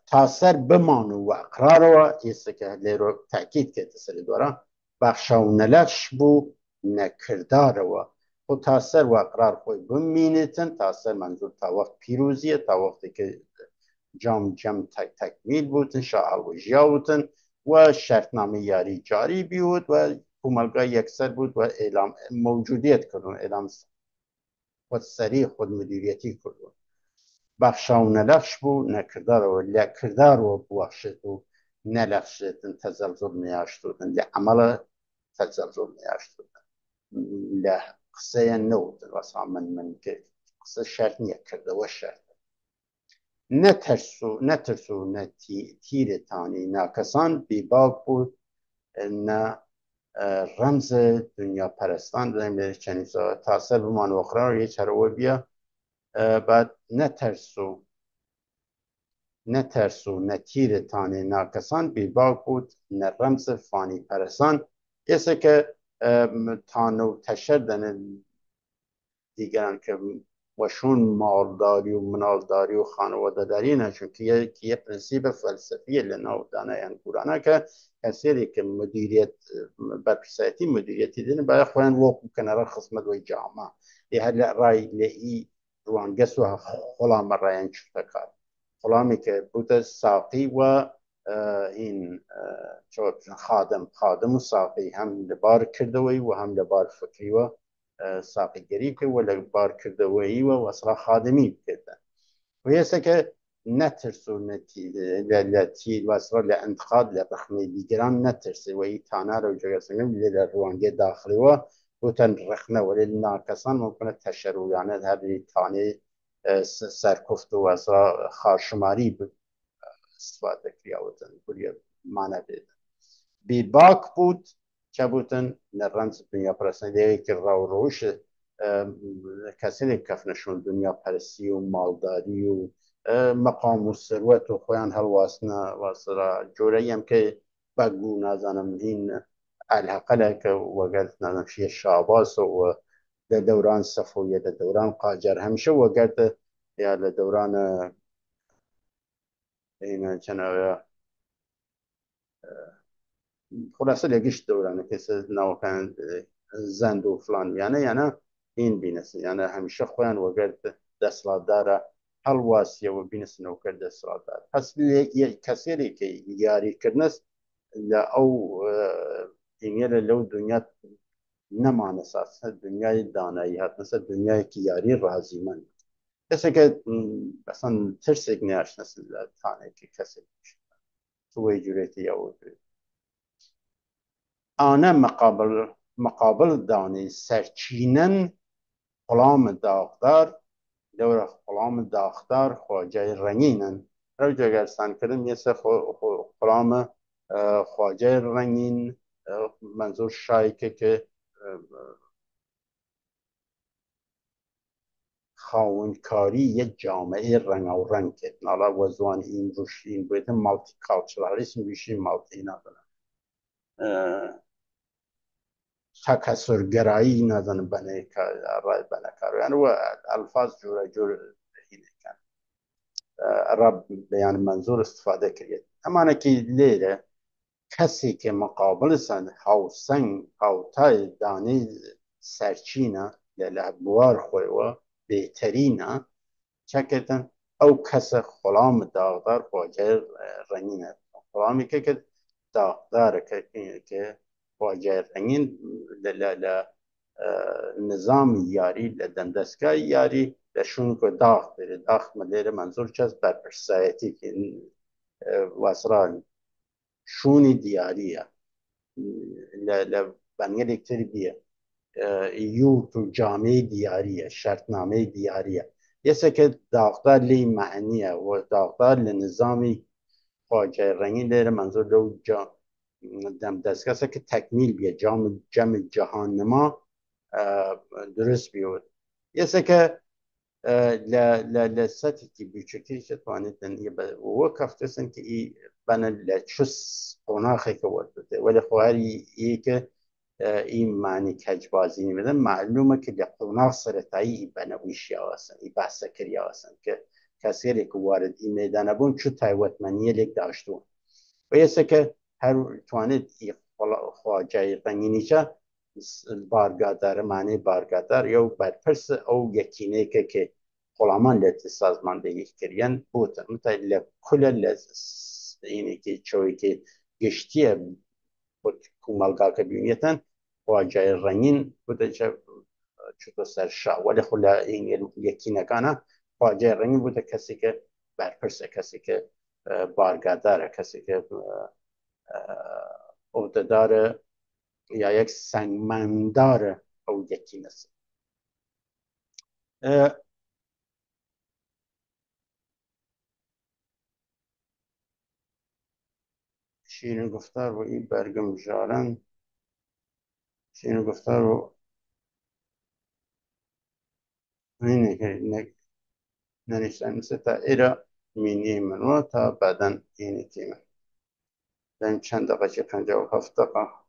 تاثر بمانو و اقرار و ایسا که لیرو تأکید که تسلی دارم بخشاونلش بو نکردار و خود تاثر و اقرار خوی بمینیتن تاثر منظور تا وقت پیروزیه تا وقتی که جام تکمیل بودن شاعل و جیا بودن و شرطنامه یاری جاری بیود و کوملگاه یکسر بود و اعلام موجودیت کردن اعلام و سریع خود مدیریتی کردن بخشاونلش بو نکردار و لکردار و بوخشت و نلخشتن تزلزل نیاشتودن لعمل تزلزل نیاشتودن لقصه نودن واسه من که قصه شرط نیه کرده و شرط نترسو تیر تانی ناکسان بیباک بود نه رمز دنیا پرستان داریم چنین تاثیر بمان وخرا رو یه چرا بیا بعد نترسو نتیر تانی ناکسان بیباک بود نه رمز فانی پرستان کسی که تانو تشدن دیگران که وشون مالداری و منالداری و خانواده داری نه چون که یه پرنسیب فلسفی لناو دانه انکورانا که کسی که مدیریت برپسایتی مدیریتی دین باید خوان وقت کنار خصمت و جامعه یه هر رای لئی روانگس و خلام رایان چفته کار خلامی که بود ساقی و این خادم و ساقی هم لبار کردوی و هم لبار فکری و ساقیگری که و لبار کردوی و اصلا خادمی بکردن و یه که نترسو لتیر و اصلا لانتقاد لرخمه دیگران نترسی و ای تانه رو جگه سنگم لروانگه داخلی و بوتن رخنه ولی ناکسان ممکنه تشرویانه هر تانه سرکفت و اصلا خارشماری استفاده کریاوتن بوری معنی بیدن بیباک بود چه بودن نرنز دنیا پرستن دیگه که رو روش کسی کف نشون دنیا پرستی و مالداری و مقام و ثروت و خویان هلواسنه واسرا جوره هم که بگو نازنم این الحقله که وقت نازنم شیه شاباس و دوران صفویه دوران قاجر همیشه وقت یا دوران این چنوه خلاصه لگیش دورانه کسی نوکن زند و فلان یعنی این بینست یعنی همیشه خوین وقت دستلات داره هلواسیه و بینست نوکر دستلات داره پس کسی که یاری کردنست او اینگه لو دنیا نمانست اصلا دنیای دانایی هست مثل دنیای که یاری رازی من کسی که اصلا ترسک نیاشنست تانه که کسی توی جوریتی یا آنه مقابل دانی سرچینن غلام داغدار دور غلام داغدار خواجه رنگینن رو جگرستان کردن یه غلام خواجه رنگین منظور شایکه که خاونکاری یه جامعه رنگ و رنگ که نالا وزوان این روش این بوده مالتی کالچرالیسم بیشی مالتی ندارن تکسرگرایی نزن بنه رای بنه کارو یعنی و الفاظ جور اینه کن رب بیان منظور استفاده کرد اما که لیره کسی که مقابل سن هاوسنگ هاوتای دانی سرچینه لبوار خوی و بهترینه چکتن او کس خلام داغدار خواجه رنگینه خلامی که داغدار که خواجه رنگین نظام یاری لدندسگاه یاری لشون که داغ بره داغ ملیر منظور چست بر پرسایتی که واسران شونی دیاریه لبنگه دیکتری بیه یو تو جامعه دیاریه شرطنامه دیاریه یه که داغدار لی معنیه و داغدار لنظامی خواجه رنگین لیر منظور لو دم دستگاه که تکمیل بیه جمع جهان نما درست بیود یه که لساتی که بیچکی شتوانید و کفتسن که ای بنا لچوس قناخی که ورده ولی خواهری ای که این معنی کجبازی نمیدن معلومه که در قناع سرطایی بنویشی آسان ای بحث کری آسان که کسی که وارد این میدان بون چو تایوتمنی لیک داشتون و یسه که هر توانید خواجه قنینیچه بارگاه داره معنی بارگاه دار یا برپرس او یکینه که غلامان لیت سازماندهی کردن بود مثلا کل اینی که چوی که گشتیه بود کومالگاه که بینیتن خواجه رنگین بوده چه چطور سر شاه ولی خلا این یکی نکانه خواجه رنگین بوده کسی که برپرسه کسی که بارگاه داره کسی که عهدهدار یا یک سنگمندار او یکی نسل شیرین گفتار و این برگم جارن شیرین گفتار و اینه که ننشتن مثل تا ایرا مینی منو تا بعدا اینی تیمه داریم چند دقیقه چه 57 دقیقه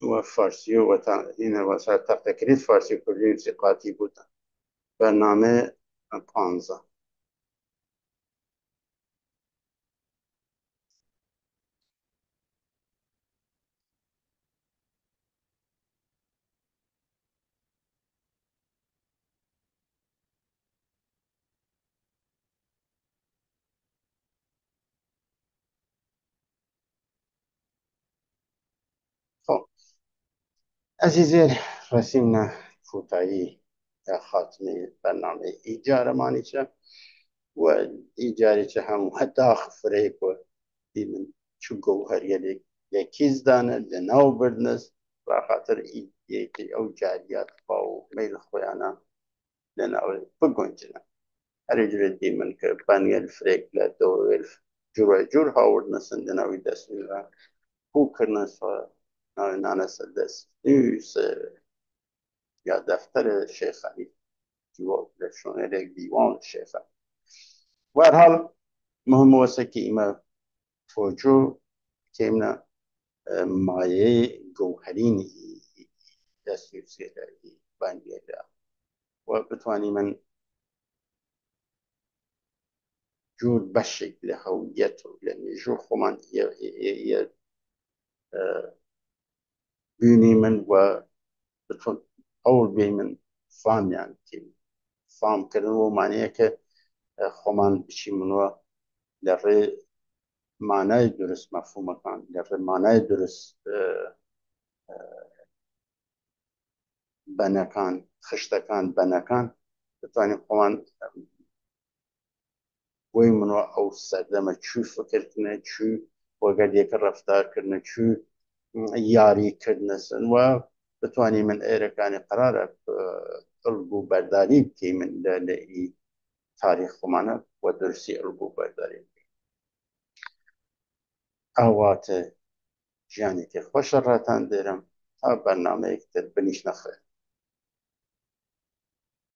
و فارسی و این وسایل تقریبا فارسی کلی موسیقاتی بودن برنامه 15 خب عزیزی رسیمنا کوتاهی خاتمه برنامه ایجار مانیچه و ایجاری چه هم داخل فریق و دیمن چو گوهر یکیز دانه لناو بردنس و خاطر یکی او جاریات باو میل خویانا لناو بگنجنه هر جور دیمن که بانی الفریق لدو الف جور هاورد نسن لناوی دستوی و هو کرنس و نانس دست نیوس یا دفتر شیخ علی لشونه دیوان شیخ علی و هر حال مهم واسه که ایمه توجه که ایمنا مایه گوهرین دستور سیدایی بندی دا و بتواني من جود بشك لهويته لأن جو خمان بيني من و بتون قول بي من فام يعني كي فام كردن و معنیه که خمان بشي منو لره معنای درست مفهوم کن لره معنای درست بنکان خشتکان بنکان بتواني خمان وی منو او سردمه چو فکر کنه چو وقت یک رفتار کنه چو یاری کردن سن و بتواني من ایرکانی قراره الگو برداری که من لی تاریخ خمانه و درسی الگو برداری اوات جانی که خوش راتان دیرم تا برنامه اکتر بنیش نخیر